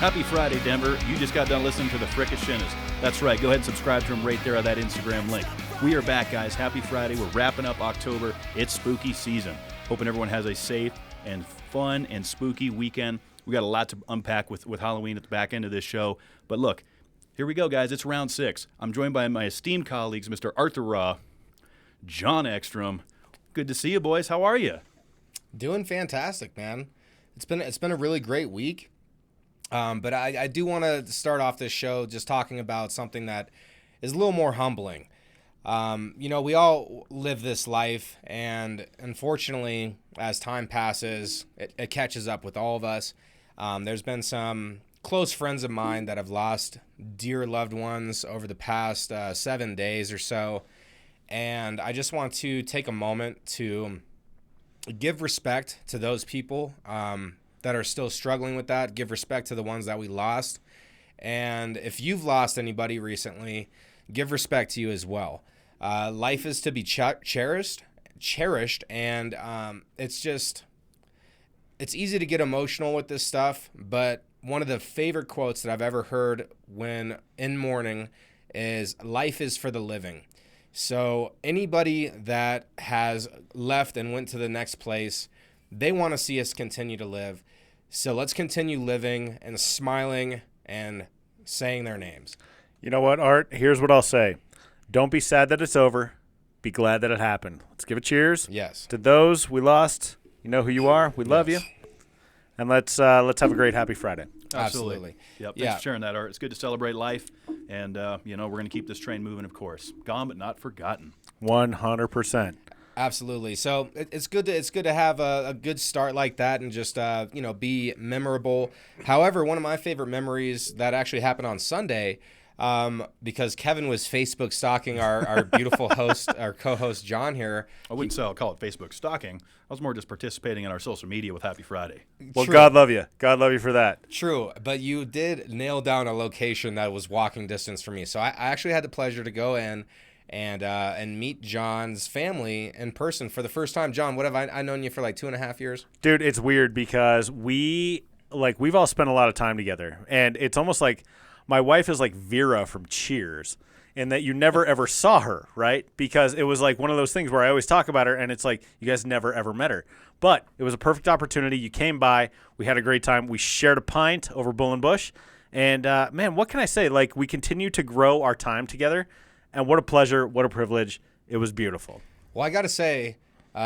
Happy Friday, Denver. You just got done listening to the Frickashinas. That's right. Go ahead and subscribe to them right there on that Instagram link. We are back, guys. Happy Friday. We're wrapping up October. It's spooky season. Hoping everyone has a safe and fun and spooky weekend. We got a lot to unpack with Halloween at the back end of this show. But look, here we go, guys. It's round 6. I'm joined by my esteemed colleagues, Mr. Arthur Raw, John Ekstrom. Good to see you, boys. How are you? Doing fantastic, man. It's been a really great week. But I do want to start off this show just talking about something that is a little more humbling. We all live this life, and unfortunately, as time passes, it catches up with all of us. There's been some close friends of mine that have lost dear loved ones over the past 7 days or so, and I just want to take a moment to give respect to those people that are still struggling with that, give respect to the ones that we lost. And if you've lost anybody recently, give respect to you as well. Life is to be cherished, and it's easy to get emotional with this stuff, but one of the favorite quotes that I've ever heard when in mourning is, life is for the living. So anybody that has left and went to the next place, they want to see us continue to live. So let's continue living and smiling and saying their names. You know what, Art? Here's what I'll say. Don't be sad that it's over. Be glad that it happened. Let's give a cheers. Yes. To those we lost, you know who you are. We love you. And let's have a great Happy Friday. Absolutely. Yep. Thanks for sharing that, Art. It's good to celebrate life. And, we're going to keep this train moving, of course. Gone but not forgotten. 100%. Absolutely. So it's good to have a good start like that and just be memorable. However, one of my favorite memories that actually happened on Sunday, because Kevin was Facebook stalking our beautiful host, our co-host John here. I wouldn't say I'll call it Facebook stalking. I was more just participating in our social media with Happy Friday. Well, true. God love you. God love you for that. True, but you did nail down a location that was walking distance for me. So I actually had the pleasure to go in and meet John's family in person for the first time. John, what have I known you for like 2.5 years? Dude, it's weird because we've all spent a lot of time together, and it's almost like my wife is like Vera from Cheers in that you never ever saw her, right? Because it was like one of those things where I always talk about her, and it's like you guys never ever met her. But it was a perfect opportunity. You came by. We had a great time. We shared a pint over Bull and Bush. And, man, what can I say? Like, we continue to grow our time together. And what a pleasure, what a privilege. It was beautiful. Well, I got to say,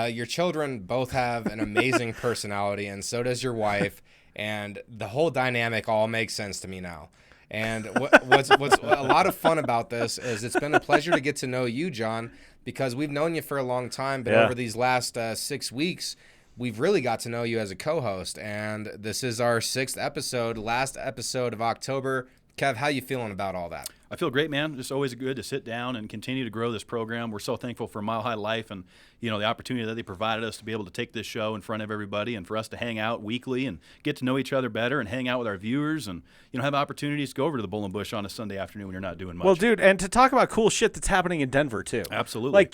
your children both have an amazing personality, and so does your wife. And the whole dynamic all makes sense to me now. And what's a lot of fun about this is it's been a pleasure to get to know you, John, because we've known you for a long time. But over these last 6 weeks, we've really got to know you as a co-host. And this is our 6th episode, last episode of October. Kev, how you feeling about all that? I feel great, man. It's always good to sit down and continue to grow this program. We're so thankful for Mile High Life and, the opportunity that they provided us to be able to take this show in front of everybody and for us to hang out weekly and get to know each other better and hang out with our viewers and, have opportunities to go over to the Bull and Bush on a Sunday afternoon when you're not doing much. Well, dude, and to talk about cool shit that's happening in Denver, too. Absolutely. Like,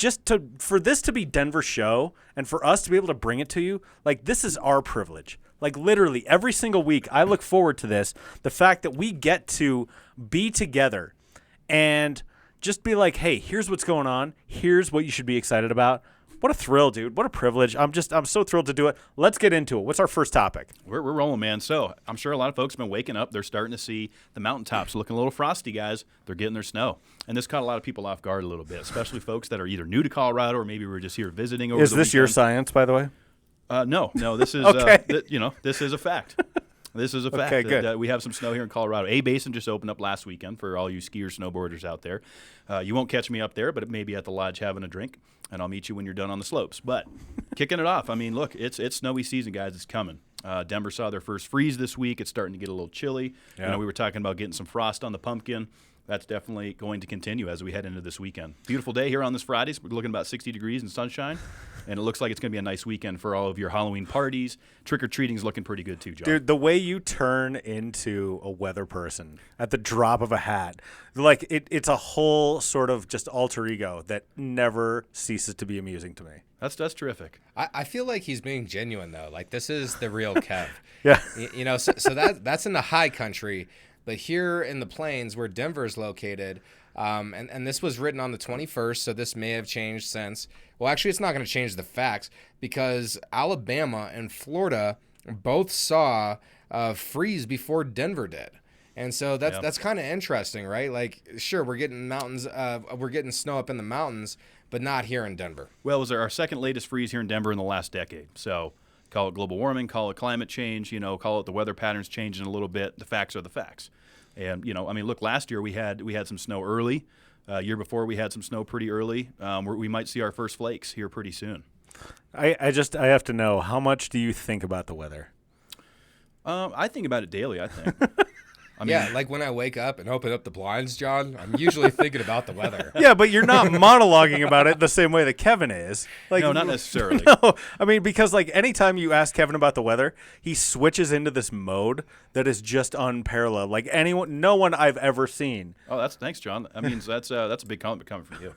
for this to be Denver's show and for us to be able to bring it to you, like, this is our privilege. Like, literally, every single week, I look forward to this. The fact that we get to be together and just be like, hey, here's what's going on. Here's what you should be excited about. What a thrill, dude. What a privilege. I'm so thrilled to do it. Let's get into it. What's our first topic? We're rolling, man. So I'm sure a lot of folks have been waking up. They're starting to see the mountaintops looking a little frosty, guys. They're getting their snow. And this caught a lot of people off guard a little bit, especially folks that are either new to Colorado or maybe we're just here visiting over the weekend. Is this your science, by the way? No, this is okay. This is a fact. This is a fact. Okay, good. We have some snow here in Colorado. A-Basin just opened up last weekend for all you skiers, snowboarders out there. You won't catch me up there, but maybe at the lodge having a drink, and I'll meet you when you're done on the slopes. But kicking it off, I mean, look, it's snowy season, guys. It's coming. Denver saw their first freeze this week. It's starting to get a little chilly. Yeah. We were talking about getting some frost on the pumpkin. that's definitely going to continue as we head into this weekend. Beautiful day here on this Friday. We're looking about 60 degrees and sunshine, and it looks like it's going to be a nice weekend for all of your Halloween parties. Trick-or-treating's looking pretty good too, John. Dude, the way you turn into a weather person at the drop of a hat, like it's a whole sort of just alter ego that never ceases to be amusing to me. That's terrific. I feel like he's being genuine though. Like this is the real Kev. Yeah. You know, so that's in the high country, but here in the plains where Denver is located, and this was written on the 21st, so this may have changed since. Well, actually, it's not going to change the facts because Alabama and Florida both saw freeze before Denver did. And so that's kind of interesting, right? Like, sure, we're getting we're getting snow up in the mountains, but not here in Denver. Well, it was our second latest freeze here in Denver in the last decade. So call it global warming, call it climate change, call it the weather patterns changing a little bit. The facts are the facts. And, look, last year we had some snow early. Year before we had some snow pretty early. We might see our first flakes here pretty soon. I have to know, how much do you think about the weather? I think about it daily, I think. Yeah, like when I wake up and open up the blinds, John, I'm usually thinking about the weather. Yeah, but you're not monologuing about it the same way that Kevin is. Like, no, not necessarily. No, I mean, because like anytime you ask Kevin about the weather, he switches into this mode that is just unparalleled. Like no one I've ever seen. Oh, thanks, John. That means that's a big compliment coming from you.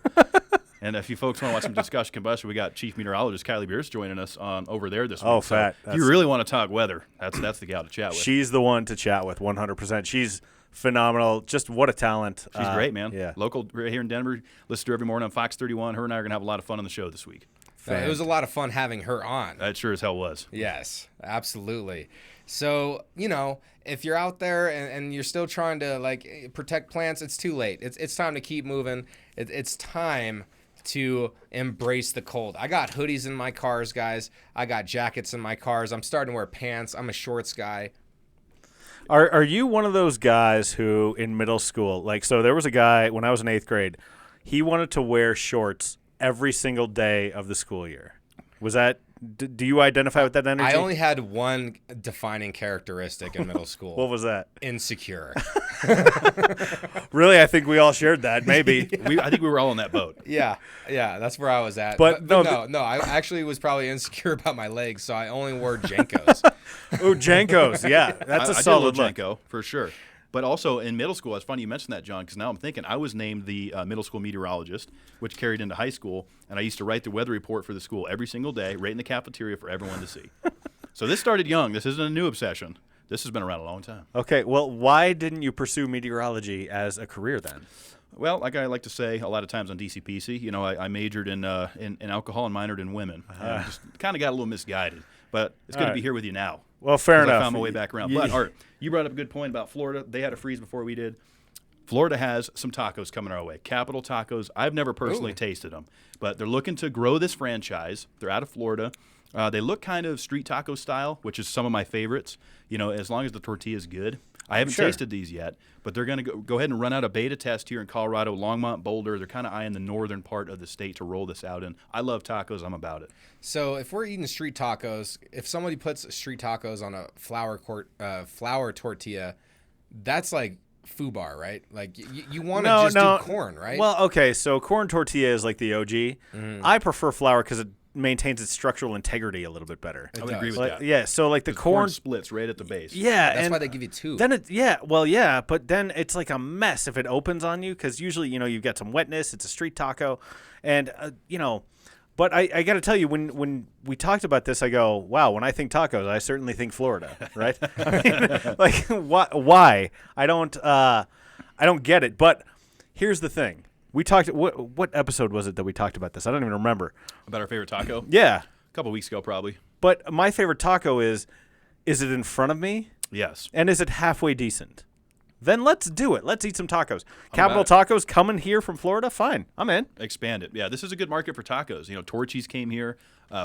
And if you folks want to watch some discussion combustion, we got Chief Meteorologist Kylie Beers joining us over there this week. Oh, fat. So if you really want to talk weather, that's the gal to chat with. She's the one to chat with, 100%. She's phenomenal. Just what a talent. She's great, man. Yeah. Local right here in Denver. Listen to her every morning on Fox 31. Her and I are going to have a lot of fun on the show this week. It was a lot of fun having her on. It sure as hell was. Yes, absolutely. So, if you're out there and you're still trying to protect plants, it's too late. It's time to keep moving. It's time to embrace the cold. I got hoodies in my cars, guys. I got jackets in my cars. I'm starting to wear pants. I'm a shorts guy. Are you one of those guys who in middle school, so there was a guy when I was in 8th grade, he wanted to wear shorts every single day of the school year. Was that, do you identify with that energy? I only had one defining characteristic in middle school. What was that? Insecure. Really, I think we all shared that, maybe. I think we were all in that boat. Yeah, that's where I was at. But no, I actually was probably insecure about my legs, so I only wore Jankos. Oh, Jankos, yeah. That's a solid look. Janko, for sure. But also in middle school, it's funny you mentioned that, John, because now I'm thinking I was named the middle school meteorologist, which carried into high school, and I used to write the weather report for the school every single day, right in the cafeteria for everyone to see. So this started young. This isn't a new obsession. This has been around a long time. Okay, well, why didn't you pursue meteorology as a career then? Well, like I like to say a lot of times on DCPC, I majored in alcohol and minored in women. Just kind of got a little misguided. But it's good to be here with you now. Well, fair enough. I found my way back around. But, Art, you brought up a good point about Florida. They had a freeze before we did. Florida has some tacos coming our way. Capital Tacos. I've never personally tasted them. But they're looking to grow this franchise. They're out of Florida. They look kind of street taco style, which is some of my favorites. As long as the tortilla is good. I haven't tasted these yet, but they're going to go ahead and run out a beta test here in Colorado, Longmont, Boulder. They're kind of eyeing the northern part of the state to roll this out in. I love tacos. I'm about it. So if we're eating street tacos, if somebody puts street tacos on a flour tortilla, that's like FUBAR, right? Like you want to do corn, right? Well, okay, so corn tortilla is like the OG. Mm-hmm. I prefer flour because it maintains its structural integrity a little bit better. I would agree with that. Yeah, so like the corn splits right at the base. Yeah, that's why they give you two. Then but then it's like a mess if it opens on you because usually you've got some wetness. It's a street taco, and But I got to tell you, when we talked about this, I go, wow. When I think tacos, I certainly think Florida, right? I mean, like why? I don't get it. But here's the thing. We talked. What episode was it that we talked about this? I don't even remember. About our favorite taco? Yeah. A couple weeks ago, probably. But my favorite taco is it in front of me? Yes. And is it halfway decent? Then let's do it. Let's eat some tacos. Capital Tacos coming here from Florida? Fine. I'm in. Expand it. Yeah, this is a good market for tacos. Torchy's came here.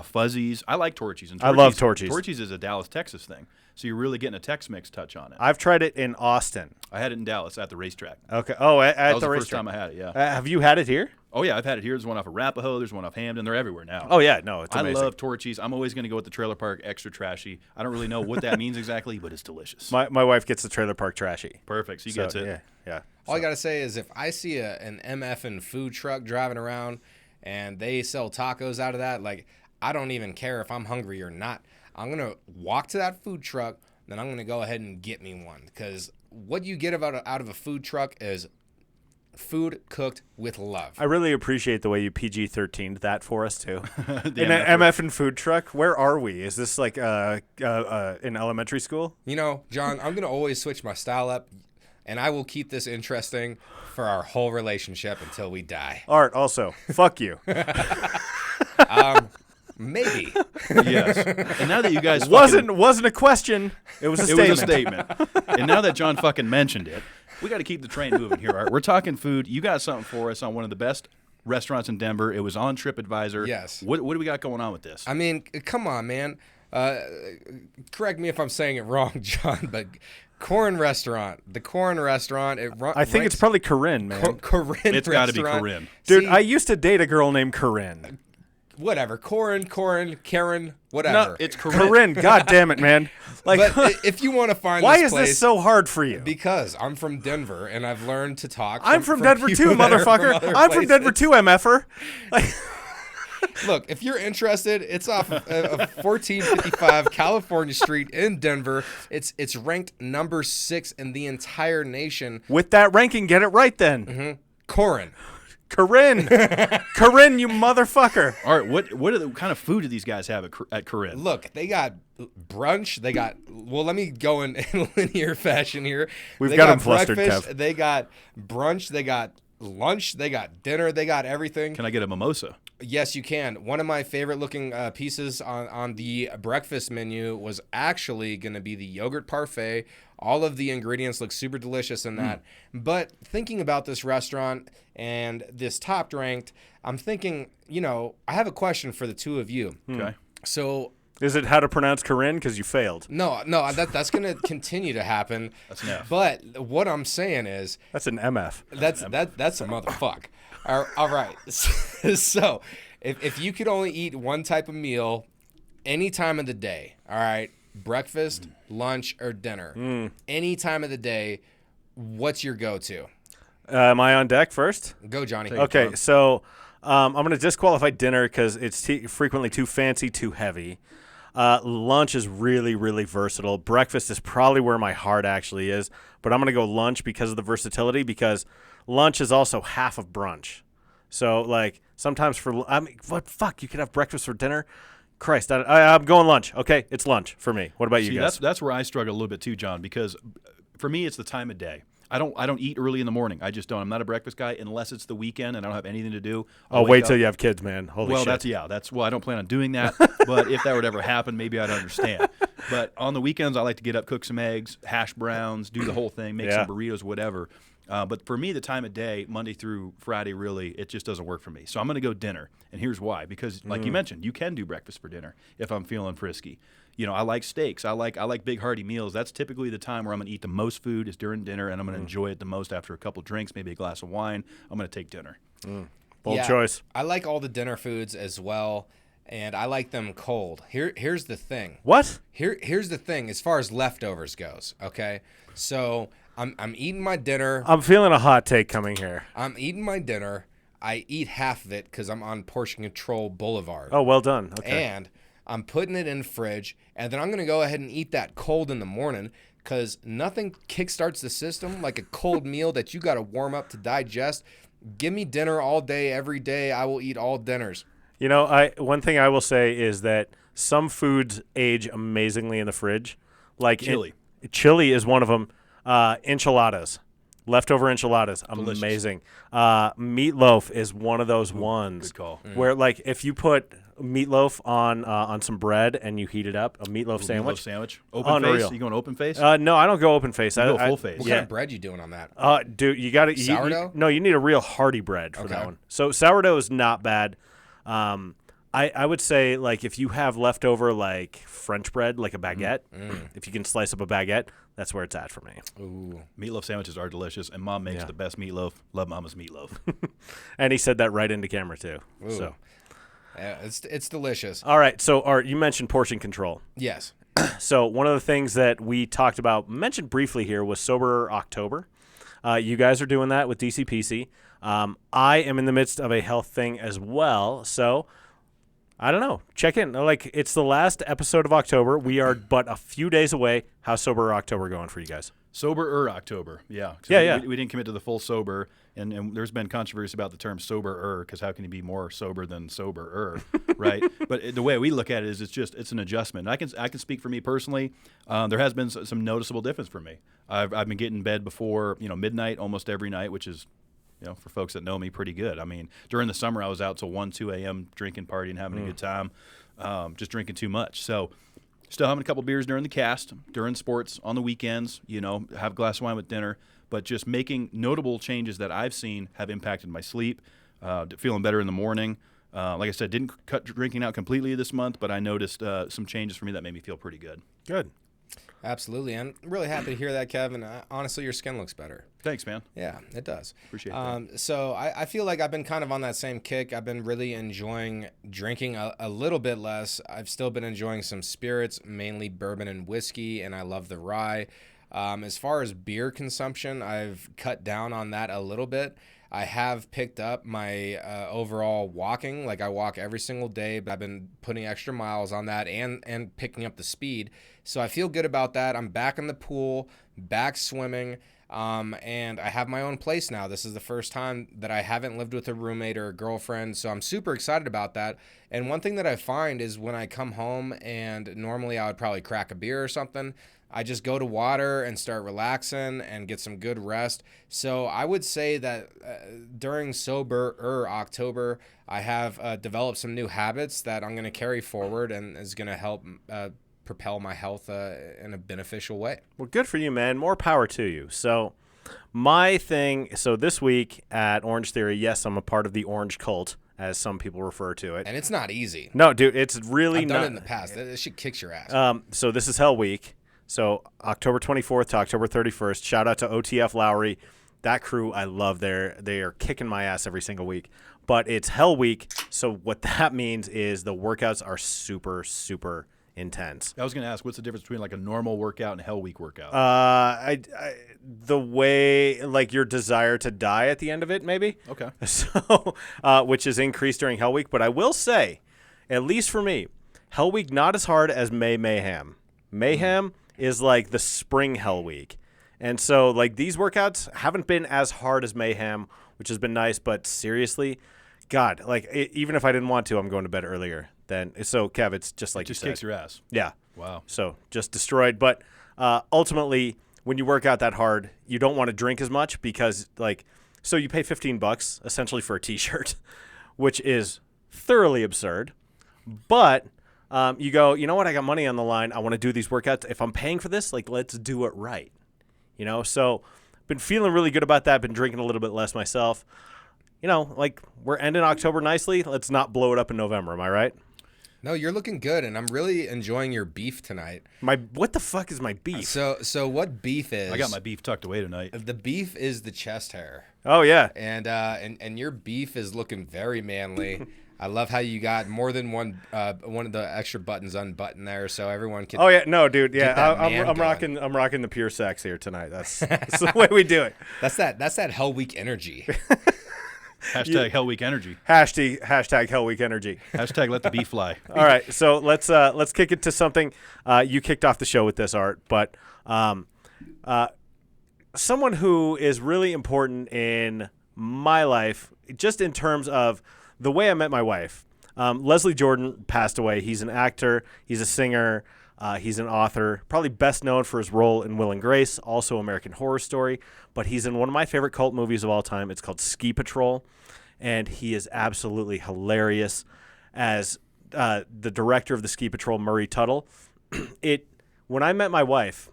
Fuzzies. I like Torchy's. I love Torchy's. Torchy's is a Dallas, Texas thing. So you're really getting a Tex-Mex touch on it. I've tried it in Austin. I had it in Dallas at the racetrack. Okay. Oh, at that was the the racetrack. first time I had it, yeah. Have you had it here? Oh, yeah, I've had it here. There's one off of Arapahoe. There's one off Hamden. They're everywhere now. Oh, yeah. No, it's amazing. I love Torchy's. I'm always going to go with the trailer park extra trashy. I don't really know what that means exactly, but it's delicious. My wife gets the trailer park trashy. Perfect. She gets it. Yeah. All I got to say is if I see an MFing food truck driving around and they sell tacos out of that, like, I don't even care if I'm hungry or not. I'm going to walk to that food truck, then I'm going to go ahead and get me one. Because what you get out of a food truck is food cooked with love. I really appreciate the way you PG-13'd that for us, too. In an MF and food truck, where are we? Is this like in elementary school? You know, John, I'm going to always switch my style up, and I will keep this interesting for our whole relationship until we die. Art, also, fuck you. Maybe. Yes. And now that you guys wasn't a question. It was a statement. It was a statement. And now that John fucking mentioned it, we got to keep the train moving here. Art. We're talking food. You got something for us on one of the best restaurants in Denver. It was on TripAdvisor. Yes. What do we got going on with this? I mean, come on, man. Correct me if I'm saying it wrong, John, but Corn Restaurant. The Corn Restaurant. I think it's probably Corinne, man. Corinne It's got to be Corinne. Dude, I used to date a girl named Corinne. Whatever. Karen, whatever. No, it's Corinne. Corinne, god damn it, man. Like, but if you want to find why this is place, this so hard for you? Because I'm from Denver and I've learned to talk. I'm from Denver too, people that are motherfucker. from other I'm from Denver places. too, MFer. Like, Look, if you're interested, it's off of 1455 California Street in Denver. It's ranked number 6 in the entire nation. with that ranking, get it right then. Corinne. Corinne. Corinne, you motherfucker. All right, what are the kind of food do these guys have at Corinne? Look, they got brunch. They got, well, let me go in linear fashion here. We've They got 'em flustered, breakfast, Kev. They got brunch. They got lunch. They got dinner. They got everything. Can I get a mimosa? Yes, you can. One of my favorite looking pieces on the breakfast menu was actually going to be the yogurt parfait. All of the ingredients look super delicious in that. But thinking about this restaurant and this top ranked, I'm thinking, I have a question for the two of you. Okay. So Is it how to pronounce Corinne? Because you failed. no, that's going to continue to happen. That's enough. But what I'm saying is, That's an MF. that's a motherfucker. All right. So if you could only eat one type of meal any time of the day, all right, breakfast, lunch, or dinner, any time of the day, what's your go-to? Am I on deck first? Go, Johnny. Okay, so I'm going to disqualify dinner because it's frequently too fancy, too heavy. Lunch is really, really versatile. Breakfast is probably where my heart actually is, but I'm going to go lunch because of the versatility, because lunch is also half of brunch. So, like, sometimes you could have breakfast for dinner. Christ, I'm going lunch. Okay, it's lunch for me. What about you guys? That's where I struggle a little bit too, John, because for me it's the time of day. I don't eat early in the morning. I just don't. I'm not a breakfast guy unless it's the weekend and I don't have anything to do. Oh, wait till you have kids, man. Holy shit. I don't plan on doing that. But if that would ever happen, maybe I'd understand. But on the weekends, I like to get up, cook some eggs, hash browns, do the whole thing, make some burritos, whatever. But for me, the time of day, Monday through Friday, really, it just doesn't work for me. So I'm going to go dinner. And here's why. Because, like you mentioned, you can do breakfast for dinner if I'm feeling frisky. I like steaks. I like big, hearty meals. That's typically the time where I'm going to eat the most food is during dinner, and I'm going to enjoy it the most after a couple drinks, maybe a glass of wine. I'm going to take dinner. Bold choice. I like all the dinner foods as well, and I like them cold. Here's the thing. What? Here's the thing as far as leftovers goes, okay? So I'm eating my dinner. I'm feeling a hot take coming here. I'm eating my dinner. I eat half of it because I'm on Portion Control Boulevard. Oh, well done. Okay. And I'm putting it in the fridge, and then I'm going to go ahead and eat that cold in the morning because nothing kickstarts the system like a cold meal that you got to warm up to digest. Give me dinner all day, every day. I will eat all dinners. One thing I will say is that some foods age amazingly in the fridge. Like Chili. Chili is one of them. Enchiladas. Leftover enchiladas, Delicious. amazing. Meatloaf is one of those ones. Good call. Where, like, if you put meatloaf on some bread and you heat it up, a meatloaf sandwich. Meatloaf sandwich. Open Unreal. face? You going open face? No, I don't go open face. You go full face. What kind of bread you doing on that? Dude, you got to Sourdough? No, you need a real hearty bread for that one. So sourdough is not bad. I would say, like, if you have leftover, like, French bread, like a baguette, if you can slice up a baguette, that's where it's at for me. Ooh. Meatloaf sandwiches are delicious, and Mom makes the best meatloaf. Love Mama's meatloaf. And he said that right into camera, too. Ooh. So, Yeah, it's delicious. all right. So, Art, you mentioned portion control. Yes. So, one of the things that we talked about, mentioned briefly here, was Sober October. You guys are doing that with DCPC. I am in the midst of a health thing as well. So, I don't know. Check in. Like, it's the last episode of October. We are but a few days away. How's Sober October going for you guys? Sober October, yeah. Yeah. We didn't commit to the full sober, and there's been controversy about the term sober because how can you be more sober than sober right? But the way we look at it is it's an adjustment. I can speak for me personally. There has been some noticeable difference for me. I've been getting in bed before midnight almost every night, which is for folks that know me, pretty good. I mean, during the summer I was out till 1, 2 a.m. drinking, partying, having a good time, just drinking too much. So. Still having a couple beers during the cast, during sports, on the weekends, have a glass of wine with dinner, but just making notable changes that I've seen have impacted my sleep, feeling better in the morning. Like I said, didn't cut drinking out completely this month, but I noticed some changes for me that made me feel pretty good. Good. Absolutely. I'm really happy to hear that, Kevin. Honestly, your skin looks better. Thanks, man. Yeah, it does. Appreciate that. So I feel like I've been kind of on that same kick. I've been really enjoying drinking a little bit less. I've still been enjoying some spirits, mainly bourbon and whiskey, and I love the rye. As far as beer consumption, I've cut down on that a little bit. I have picked up my overall walking. Like, I walk every single day, but I've been putting extra miles on that and picking up the speed. So I feel good about that. I'm back in the pool, back swimming, and I have my own place now. This is the first time that I haven't lived with a roommate or a girlfriend, so I'm super excited about that. And one thing that I find is when I come home, and normally I would probably crack a beer or something, I just go to water and start relaxing and get some good rest. So I would say that during Sober October, I have developed some new habits that I'm going to carry forward and is going to help propel my health in a beneficial way. Well, good for you, man. More power to you. So my thing, so this week at Orangetheory, yes, I'm a part of the Orange Cult, as some people refer to it. And it's not easy. No, dude, it's really I've not. done it in the past. This shit kicks your ass. So this is Hell Week. So October 24th to October 31st. Shout out to OTF Lowry. That crew, I love. They are kicking my ass every single week. But it's Hell Week, so what that means is the workouts are super, super intense. I was going to ask, what's the difference between like a normal workout and a Hell Week workout? The way, like, your desire to die at the end of it, maybe. Okay. So, which is increased during Hell Week. But I will say, at least for me, Hell Week not as hard as Mayhem. Mayhem is like the spring Hell Week. And so, like, these workouts haven't been as hard as Mayhem, which has been nice. But seriously, God, like, even if I didn't want to, I'm going to bed earlier. So, Kev, it's just like it just you said. kicks your ass. Yeah. Wow. So, just destroyed. But ultimately, when you work out that hard, you don't want to drink as much because, like, so you pay $15 essentially for a T-shirt, which is thoroughly absurd. But you go, you know what? I got money on the line. I want to do these workouts. If I'm paying for this, like, let's do it right. So been feeling really good about that. Been drinking a little bit less myself. Like, we're ending October nicely. Let's not blow it up in November. Am I right? No, you're looking good, and I'm really enjoying your beef tonight. What the fuck is my beef? So what beef is? I got my beef tucked away tonight. The beef is the chest hair. Oh yeah. And your beef is looking very manly. I love how you got more than one of the extra buttons unbuttoned there, so everyone can. Oh yeah, no, dude, yeah, I'm I'm rocking the pure sex here tonight. That's the way we do it. That's that Hell Week energy. Hashtag Hell Week energy. Hashtag Hell Week energy. Hashtag let the beef fly. All right, so let's kick it to something. You kicked off the show with this, Art, but someone who is really important in my life, just in terms of the way I met my wife. Leslie Jordan passed away. He's an actor. He's a singer. He's an author, probably best known for his role in Will and Grace, also American Horror Story. But he's in one of my favorite cult movies of all time. It's called Ski Patrol, and he is absolutely hilarious as the director of the Ski Patrol, Murray Tuttle. When I met my wife,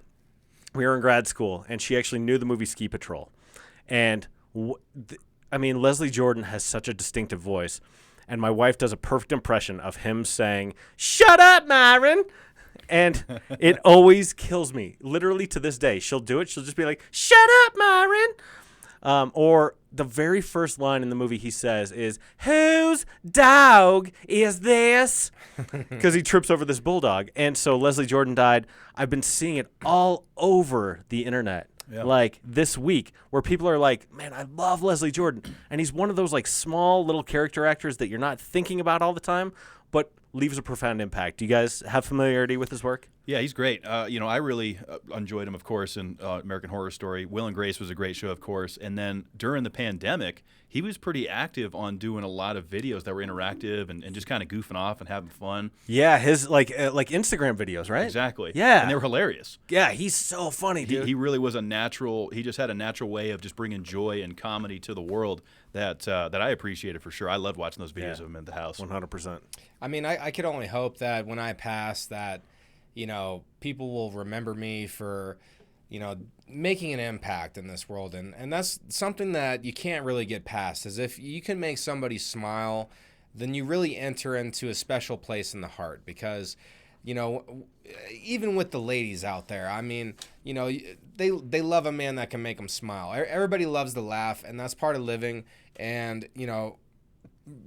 we were in grad school, and she actually knew the movie Ski Patrol. And Leslie Jordan has such a distinctive voice. and my wife does a perfect impression of him saying, "Shut up, Myron." And it always kills me. Literally to this day, she'll do it. She'll just be like, "Shut up, Myron." Or the very first line in the movie he says is, "Whose dog is this?" Because he trips over this bulldog. And so Leslie Jordan died. I've been seeing it all over the internet. Yeah. Like this week, where people are like, "Man, I love Leslie Jordan," and he's one of those like small little character actors that you're not thinking about all the time, but leaves a profound impact. Do you guys have familiarity with his work? Yeah, he's great. I really enjoyed him, of course, in American Horror Story. Will and Grace was a great show, of course. And then during the pandemic, he was pretty active on doing a lot of videos that were interactive and just kind of goofing off and having fun. Yeah, his like Instagram videos, right? Exactly. Yeah. And they were hilarious. Yeah, he's so funny, dude. He really was he just had a natural way of just bringing joy and comedy to the world that I appreciated for sure. I loved watching those videos of him at the house. 100%. I mean, I could only hope that when I pass that, people will remember me for, making an impact in this world. And that's something that you can't really get past, is if you can make somebody smile, then you really enter into a special place in the heart. Because, even with the ladies out there, I mean, they love a man that can make them smile. Everybody loves to laugh, and that's part of living. And,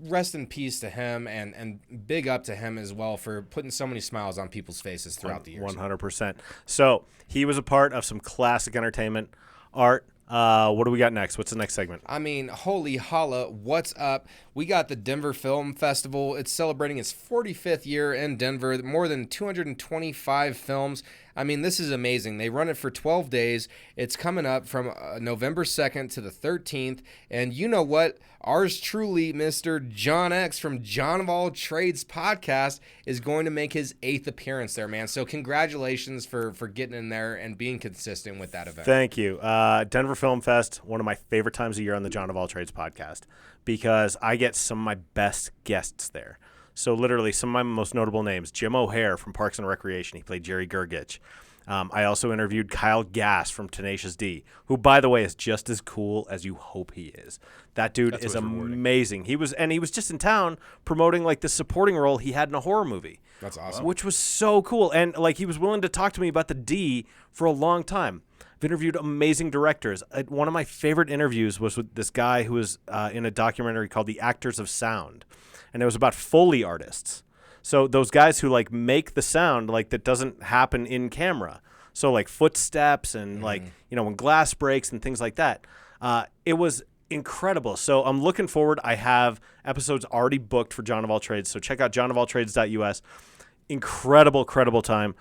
rest in peace to him, and big up to him as well for putting so many smiles on people's faces throughout the years. 100%. So he was a part of some classic entertainment. Art, what do we got next? What's the next segment? I mean, holy holla, what's up? We got the Denver Film Festival. It's celebrating its 45th year in Denver. More than 225 films. I mean, this is amazing. They run it for 12 days. It's coming up from November 2nd to the 13th. And you know what? Ours truly, Mr. John X from John of All Trades podcast, is going to make his 8th appearance there, man. So congratulations for getting in there and being consistent with that event. Thank you. Denver Film Fest, one of my favorite times of year on the John of All Trades podcast, because I get some of my best guests there. So literally some of my most notable names: Jim O'Hare from Parks and Recreation. He played Jerry Gergich. I also interviewed Kyle Gass from Tenacious D, who, by the way, is just as cool as you hope he is. That dude is amazing. He was just in town promoting like the supporting role he had in a horror movie. That's awesome. Which was so cool. And like he was willing to talk to me about the D for a long time. I've interviewed amazing directors. One of my favorite interviews was with this guy who was in a documentary called The Actors of Sound. And it was about Foley artists. So those guys who like make the sound like that doesn't happen in camera. So like footsteps and like, when glass breaks and things like that. It was incredible. So I'm looking forward. I have episodes already booked for John of All Trades. So check out johnofalltrades.us. Incredible time.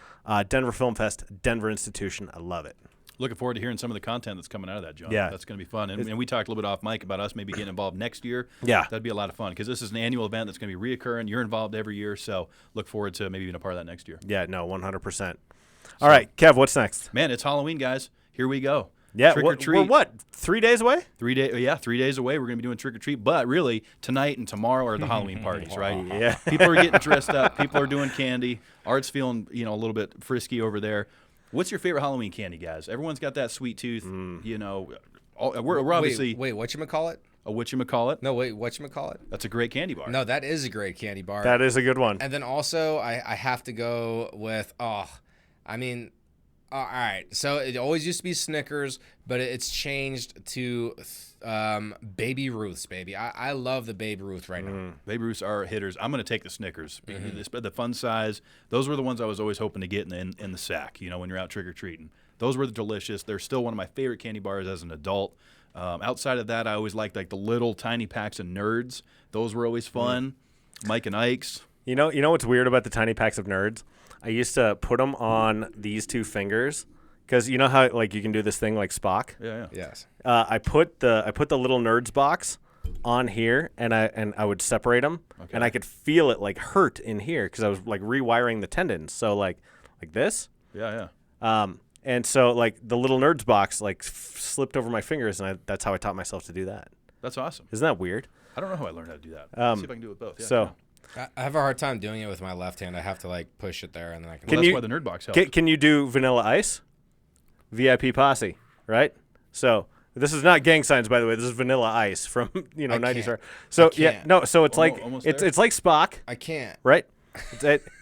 Denver Film Fest, Denver institution. I love it. Looking forward to hearing some of the content that's coming out of that, John. Yeah. That's going to be fun. And we talked a little bit off mic about us maybe getting involved next year. Yeah. That'd be a lot of fun because this is an annual event that's going to be reoccurring. You're involved every year, so look forward to maybe being a part of that next year. Yeah, no, 100%. All right, Kev, what's next? Man, it's Halloween, guys. Here we go. Yeah, trick or treat. We're what, 3 days away? 3 days. Yeah, 3 days away. We're going to be doing trick or treat. But really, tonight and tomorrow are the Halloween parties, right? Yeah. People are getting dressed up. People are doing candy. Art's feeling, a little bit frisky over there. What's your favorite Halloween candy, guys? Everyone's got that sweet tooth. We're obviously wait, whatchamacallit? a whatchamacallit. No, wait, whatchamacallit? That's a great candy bar. No, that is a great candy bar. That is a good one. And then also, I have to go with, all right. So it always used to be Snickers, but it's changed to Baby Ruth's, baby. I love the Baby Ruth right now. Baby Ruths are hitters. I'm going to take the Snickers. The fun size, those were the ones I was always hoping to get in the sack, when you're out trick-or-treating. Those were delicious. They're still one of my favorite candy bars as an adult. Outside of that, I always liked the little tiny packs of Nerds. Those were always fun. Mike and Ike's. You know what's weird about the tiny packs of Nerds? I used to put them on these two fingers because you know how you can do this thing like Spock. Yeah. Yes. I put the little Nerds box on here and I would separate them and I could feel it hurt in here because I was rewiring the tendons. So like this. Yeah. And so the little Nerds box slipped over my fingers and that's how I taught myself to do that. That's awesome. Isn't that weird? I don't know how I learned how to do that. Let's see if I can do it with both. Yeah. So. I have a hard time doing it with my left hand. I have to push it there and then I can. Well, that's why the Nerd Box helps. Can you do Vanilla Ice? VIP Posse, right? So This is not gang signs, by the way. This is Vanilla Ice from 90s. can't. So can't. no. So it's like Almost it's there? it's like Spock, I can't. right?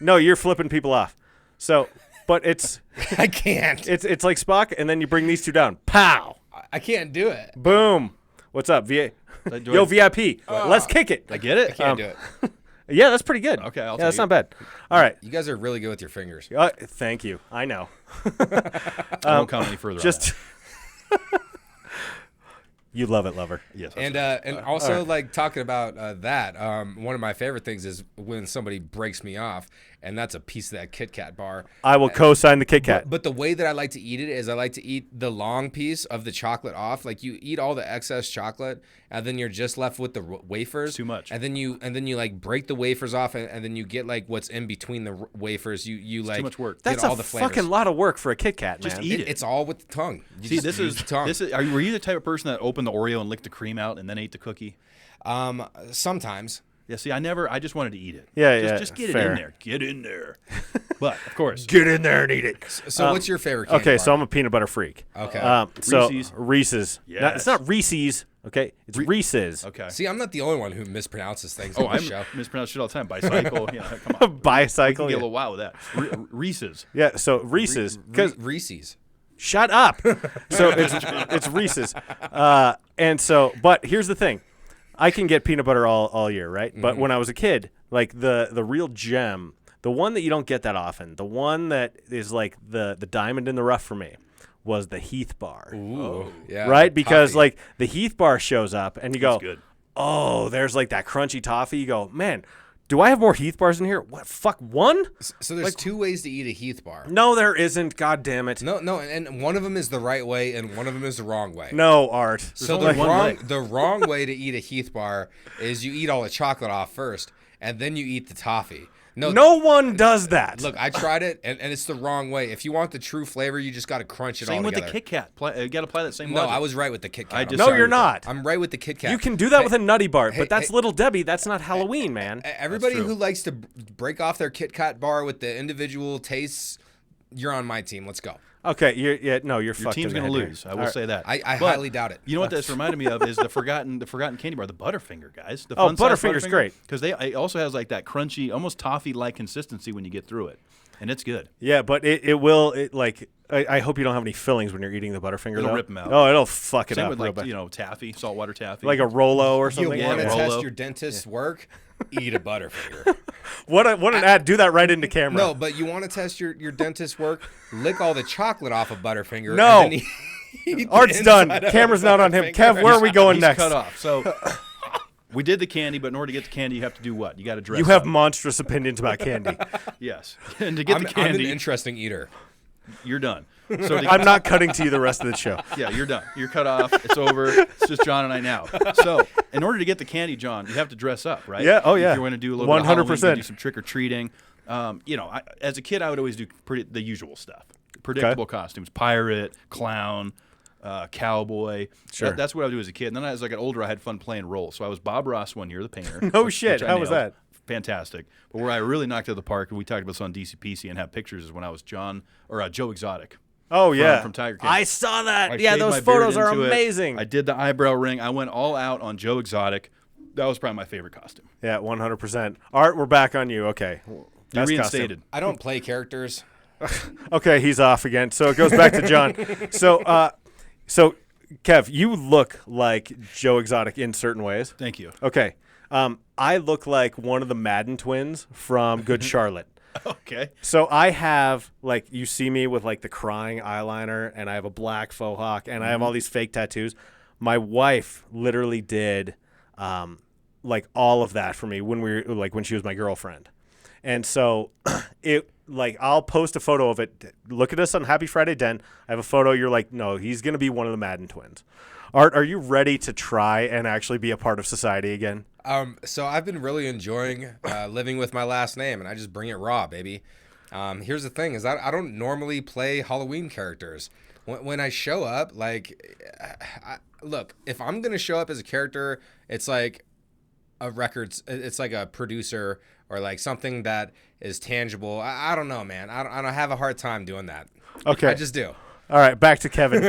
No, you're flipping people off. So, but it's I can't. it's like Spock, and then you bring these two down. Pow! I can't do it. Boom! What's up, VIP? VIP. Let's kick it. I get it. I can't do it. Yeah, that's pretty good. Okay, I'll yeah, that's take not bad. All right. You guys are really good with your fingers. Thank you. I know. I won't comment any further. Just you love it, lover. Yes. And also like talking about that, one of my favorite things is when somebody breaks me off, and that's a piece of that Kit Kat bar. I will co-sign the Kit Kat. But the way that I like to eat it is I like to eat the long piece of the chocolate off. Like you eat all the excess chocolate, and then you're just left with the wafers. Too much. And then you like break the wafers off, and then you get like what's in between the wafers. You like too much work. That's all a the flavors. fucking lot of work for a Kit Kat, man. Just eat it. It's all with the tongue. You See, just this use is the tongue. were you the type of person that opened the Oreo and licked the cream out and then ate the cookie? Sometimes. Yeah. See, I just wanted to eat it. Yeah, Just get fair. it in there. Get in there. But of course, Get in there and eat it. So what's your favorite candy Okay, bar? so I'm a peanut butter freak. Okay. So Reese's. Reese's. Yes. It's not Reese's. Okay, it's Reese's. okay. See, I'm not the only one who mispronounces things Oh, on I the show. mispronounce shit all the time. Bicycle. Yeah, come on. We can Bicycle. get a Yeah. little wild with that. Reese's. Yeah, so Reese's. Because Reese's. shut up. So it's Reese's. And so, but here's the thing. I can get peanut butter all year, right? But when I was a kid, like the real gem, the one that you don't get that often, the one that is like the diamond in the rough for me was the Heath bar. Ooh. Yeah. Right? Because Toffee. like the Heath bar shows up and you go, That's good. oh, there's like that crunchy toffee. You go, man, do I have more Heath bars in here? What, fuck, one? So there's two ways to eat a Heath bar. No, there isn't. God damn it. No, and one of them is the right way, and one of them is the wrong way. No, Art. So only one way. the wrong way to eat a Heath bar is you eat all the chocolate off first, and then you eat the toffee. No one does that. Look, I tried it, and it's the wrong way. If you want the true flavor, you just got to crunch it all Same with together. the Kit Kat. You got to apply that same No, logic. I was right with the Kit Kat. I I'm just- no, sorry you're with that. not. I'm right with the Kit Kat. You can do that with a Nutty Bar, hey, but that's hey. Little Debbie. That's not Halloween, man. Everybody true. who likes to break off their Kit Kat bar with the individual tastes, you're on my team. Let's go. Okay, you're you're Your fucked. team's in the going to head here. lose. I will All right. say that. I But highly doubt it. You know what this reminded me of is the forgotten candy bar, the Butterfinger, guys. The Oh, fun-sized Butterfinger's great. because it also has like that crunchy, almost toffee-like consistency when you get through it, and it's good. Yeah, but it will like. I hope you don't have any fillings when you're eating the Butterfinger. It'll though. rip 'em out. Oh, it'll fuck it Same up with real like bad. taffy, saltwater taffy, Like a Rolo or You something. want to Yeah, test Rolo. your dentist's work? Eat a Butterfinger. What an ad. Do that right into camera. No, but you want to test your dentist's work? Lick all the chocolate off of Butterfinger. No. And then eat the Art's done. inside of Camera's not on him. Butterfinger. Kev, where are we going He's next? cut off. So we did the candy, but in order to get the candy, you have to do what? You got to dress. You have up. monstrous opinions about candy. Yes, and to get I'm the an candy, interesting eater. you're done. So to I'm not cutting to you the rest of the show. Yeah, you're done. You're cut off. It's over. It's just John and I now. So, in order to get the candy, John, you have to dress up, right? Yeah, oh, yeah. If you're going to do a little bit of 100%. Halloween, you do some trick or treating. As a kid, I would always do the usual stuff, predictable costumes: pirate, clown, cowboy. Sure. That's what I would do as a kid. And then as I got older, I had fun playing roles. So I was Bob Ross one year, the painter. No shit. which I How was nailed. that? Fantastic. But where I really knocked it out of the park, and we talked about this on DCPC and have pictures, is when I was Joe Exotic. Oh, yeah. From Tiger King. I saw that. I yeah, shaved those my photos beard are into it. amazing. I did the eyebrow ring. I went all out on Joe Exotic. That was probably my favorite costume. Yeah, 100%. Art, we're back on you. Okay. You're Best reinstated. I don't play characters. costume. Okay, he's off again. So it goes back to John. So Kev, you look like Joe Exotic in certain ways. Thank you. Okay. I look like one of the Madden twins from Good Charlotte. Okay. So I have, like, you see me with, like, the crying eyeliner, and I have a black faux hawk, and I have all these fake tattoos. My wife literally did, like, all of that for me when she was my girlfriend. And so I'll post a photo of it. Look at us on Happy Friday Den. I have a photo. You're like, no, he's going to be one of the Madden twins. Art, are you ready to try and actually be a part of society again? So I've been really enjoying living with my last name, and I just bring it raw, baby. Here's the thing: is I don't normally play Halloween characters. When I show up, look, if I'm gonna show up as a character, it's like it's like a producer or like something that is tangible. I don't know, man. I don't have a hard time doing that. Okay. I just do. All right, back to Kevin.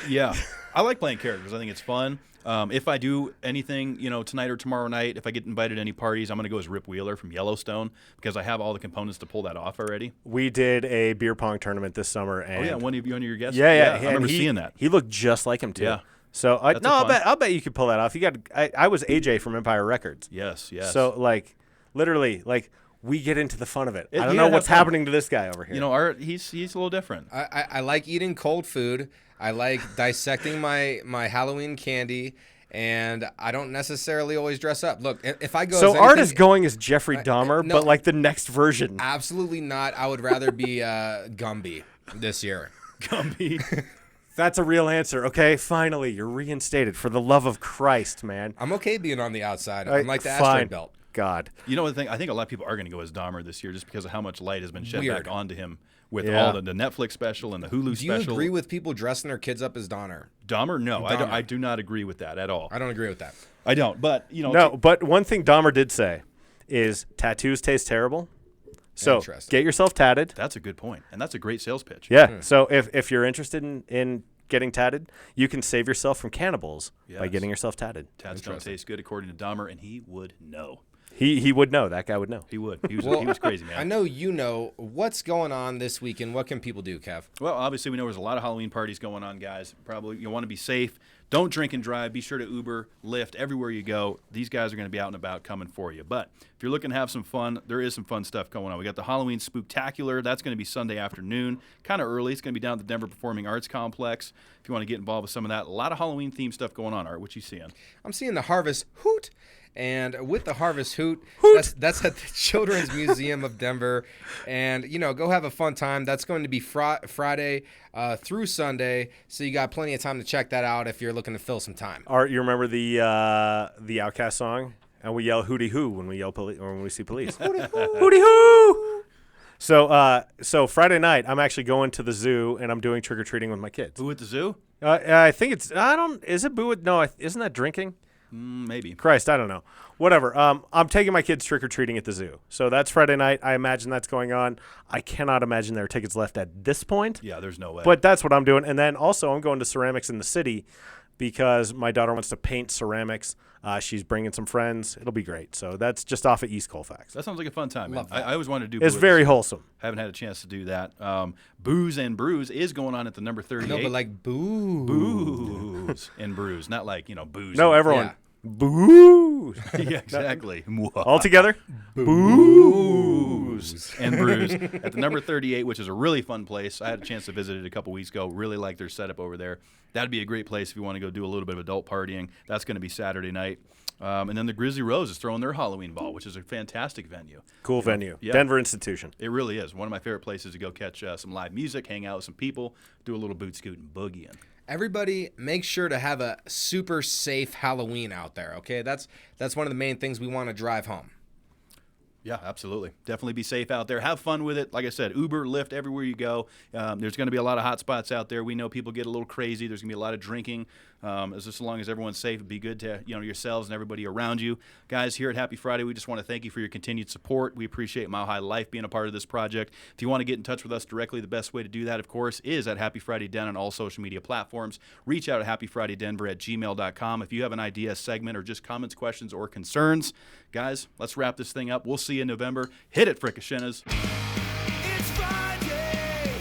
Yeah, I like playing characters. I think it's fun. If I do anything, tonight or tomorrow night, if I get invited to any parties, I'm going to go as Rip Wheeler from Yellowstone because I have all the components to pull that off already. We did a beer pong tournament this summer. And one of your guests? Yeah. I remember seeing that. He looked just like him, too. Yeah. So, I'll bet you could pull that off. I was AJ from Empire Records. Yes. So, literally, we get into the fun of it. I don't yeah, know what's have fun. happening to this guy over here. Art, he's a little different. I like eating cold food. I like dissecting my Halloween candy. And I don't necessarily always dress up. Look, if I go, so as Art anything, is going as Jeffrey Dahmer, no, but the next version. Absolutely not. I would rather be Gumby this year. Gumby. That's a real answer. Okay, finally, you're reinstated. For the love of Christ, man. I'm okay being on the outside. I'm like the fine. asteroid belt. God. You know the thing? I think a lot of people are going to go as Dahmer this year just because of how much light has been shed Weird. back onto him with Yeah. all the Netflix special and the Hulu Do you special. agree with people dressing their kids up as Donner? Dahmer? No, Dahmer. I do not agree with that at all. I don't agree with that. I don't. But No, but one thing Dahmer did say is tattoos taste terrible. So Interesting. get yourself tatted. that's a good point, and that's a great sales pitch. Yeah. So if you're interested in getting tatted, you can save yourself from cannibals by Yes. getting yourself tatted. Tats don't taste good according to Dahmer, and he would know. He would know. That guy would know. He would. He was crazy, man. I know what's going on this weekend. What can people do, Kev? Well, obviously, we know there's a lot of Halloween parties going on, guys. Probably you want to be safe. Don't drink and drive. Be sure to Uber, Lyft, everywhere you go. These guys are going to be out and about coming for you. But if you're looking to have some fun, there is some fun stuff going on. We got the Halloween Spooktacular. That's going to be Sunday afternoon, kind of early. It's going to be down at the Denver Performing Arts Complex. If you want to get involved with some of that, a lot of Halloween-themed stuff going on. Art, what you seeing? I'm seeing the Harvest Hoot. And with the Harvest Hoot, that's at the Children's Museum of Denver. And, go have a fun time. That's going to be Friday through Sunday. So you got plenty of time to check that out if you're looking to fill some time. Art, you remember the Outkast song? And we yell hooty hoo when we yell or when we see police. Hooty hoo! So Friday night, I'm actually going to the zoo and I'm doing trick or treating with my kids. Boo at the zoo? I think it's is it boo? No, isn't that drinking? Maybe. Christ, I don't know. Whatever. I'm taking my kids trick-or-treating at the zoo. So that's Friday night. I imagine that's going on. I cannot imagine there are tickets left at this point. Yeah, there's no way. But that's what I'm doing. And then also I'm going to Ceramics in the City because my daughter wants to paint ceramics. She's bringing some friends. It'll be great. So that's just off at East Colfax. That sounds like a fun time, man. Love that. I always wanted to do It's Boo at very the Zoo. wholesome. Haven't had a chance to do that. Booze and Brews is going on at the number 38. No, but like boo. Booze and Brews. Not like, booze. No, and- everyone. Yeah. Boo! Yeah, exactly. All together? Booze and Brews at the number 38, which is a really fun place. I had a chance to visit it a couple weeks ago. Really like their setup over there. That'd be a great place if you want to go do a little bit of adult partying. That's going to be Saturday night. And then the Grizzly Rose is throwing their Halloween ball, which is a fantastic venue. Cool venue. Yeah. Denver Institution. It really is. One of my favorite places to go catch some live music, hang out with some people, do a little boot scoot and boogieing. Everybody, make sure to have a super safe Halloween out there, okay? That's one of the main things we want to drive home. Yeah, absolutely. Definitely be safe out there. Have fun with it. Like I said, Uber, Lyft, everywhere you go. There's going to be a lot of hot spots out there. We know people get a little crazy. There's going to be a lot of drinking. As long as everyone's safe, it'd be good to yourselves and everybody around you. Guys, here at Happy Friday, we just want to thank you for your continued support. We appreciate Mile High Life being a part of this project. If you want to get in touch with us directly, the best way to do that, of course, is at Happy Friday Den on all social media platforms. Reach out at happyfridaydenver@gmail.com if you have an idea, segment, or just comments, questions, or concerns. Guys, let's wrap this thing up. We'll see you in November. Hit it, Fricashinas. It's Friday,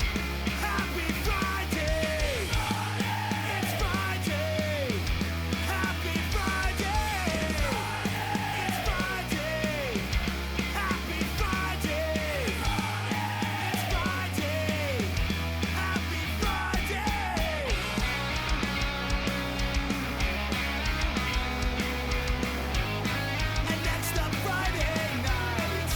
happy Friday. It's Friday, happy Friday. It's Friday, happy Friday. It's Friday, happy Friday. And next up Friday night.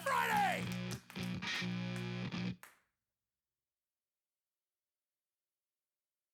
Friday!